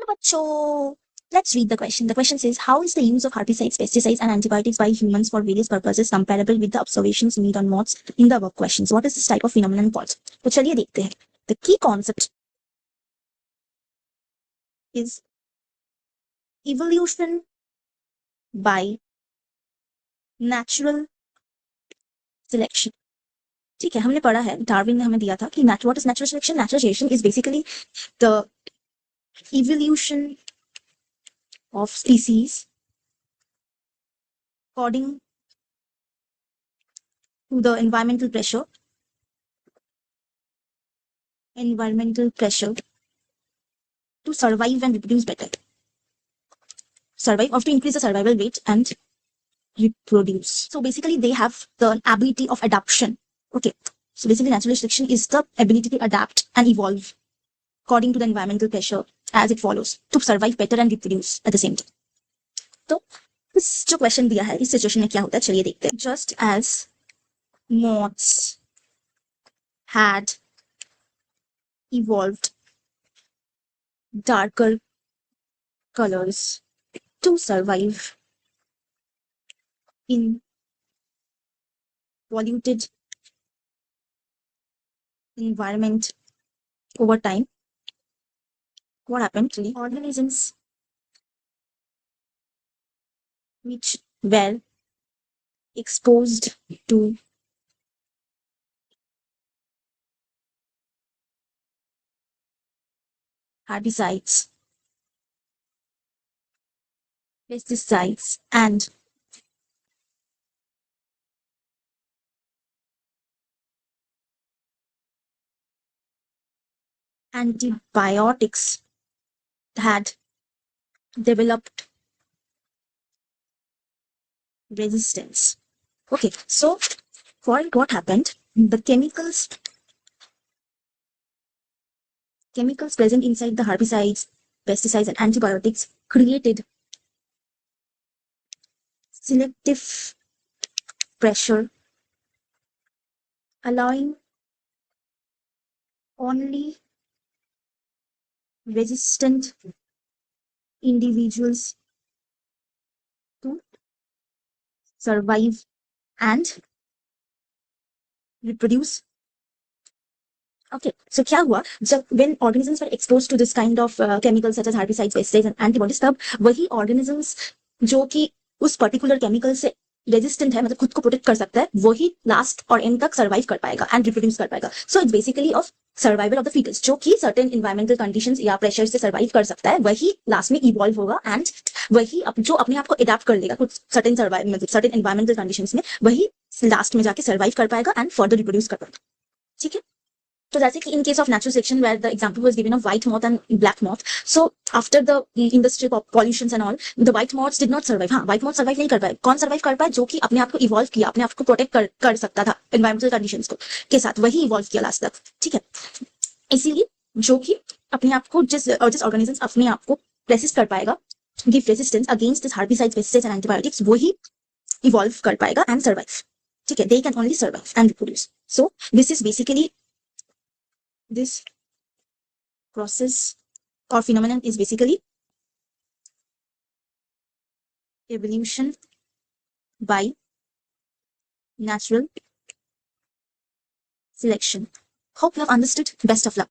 बच्चों, let's read the question. The question says, how is the use of herbicides, pesticides, and antibiotics by humans for various purposes comparable with the observations made on moths in the above questions? What is this type of phenomenon called? तो चलिए देखते हैं. The key concept is evolution by natural selection. ठीक है, हमने पढ़ा है, Darwin ने हमें दिया था कि what is natural selection? Natural selection is basically the evolution of species according to the environmental pressure to survive and reproduce better. Survive or to increase the survival rate and reproduce. So basically they have the ability of adaptation. Okay. So basically natural selection is the ability to adapt and evolve according to the environmental pressure as it follows to survive better and reproduce at the same time. तो इस जो question दिया है इस situation में क्या होता है चलिए देखते हैं. Just as moths had evolved darker colors to survive in polluted environment over time, what happened to the organisms which were exposed to herbicides, pesticides, and antibiotics had developed resistance. Okay, so for what happened, the chemicals present inside the herbicides, pesticides, and antibiotics created selective pressure, allowing only resistant individuals to survive and reproduce. Okay, so क्या हुआ जब when organisms were exposed to this kind of chemicals such as herbicides, pesticides and antibiotics, तब वही organisms जो कि उस particular chemical से resistant है, मतलब खुद को प्रोटेक्ट कर सकता है, वही लास्ट और एंड तक सर्वाइव कर पाएगा एंड रिप्रोड्यूस कर पाएगा. So it's basically of survival of the fetus, जो कि सर्टेन इन्वायरमेंटल कंडीशंस या प्रेशर से सर्वाइव कर सकता है, वही लास्ट में इवॉल्व होगा एंड वही जो अपने आप को अडेप्ट कर लेगा कुछ सर्टेन सर्वाइव मतलब सर्टेन इन्वायरमेंटल कंडीशंस में, वही लास्ट में जाके सर्वाइव कर पाएगा एंड फर्दर रिप्रोड्यूस कर पाएगा. ठीक है, तो जैसे कि in case of natural selection where the example was given of white moth and black moth, so after the industrial pollutions and all, the white moths did not survive. हाँ, white moth survive नहीं कर पाए. कौन survive कर पाए? जो कि अपने आप को evolve किया, अपने आप को protect कर सकता था environmental conditions को के साथ, वही evolve किया लास्ट तक. ठीक है, इसीलिए जो कि अपने आप को जिस organisms अपने आप को resist कर पाएगा, give resistance against this herbicides, pesticides and antibiotics, वही evolve कर पाएगा and survive. ठीक है, they can only survive and reproduce. So this is basically this process or phenomenon is basically evolution by natural selection. Hope you have understood. Best of luck.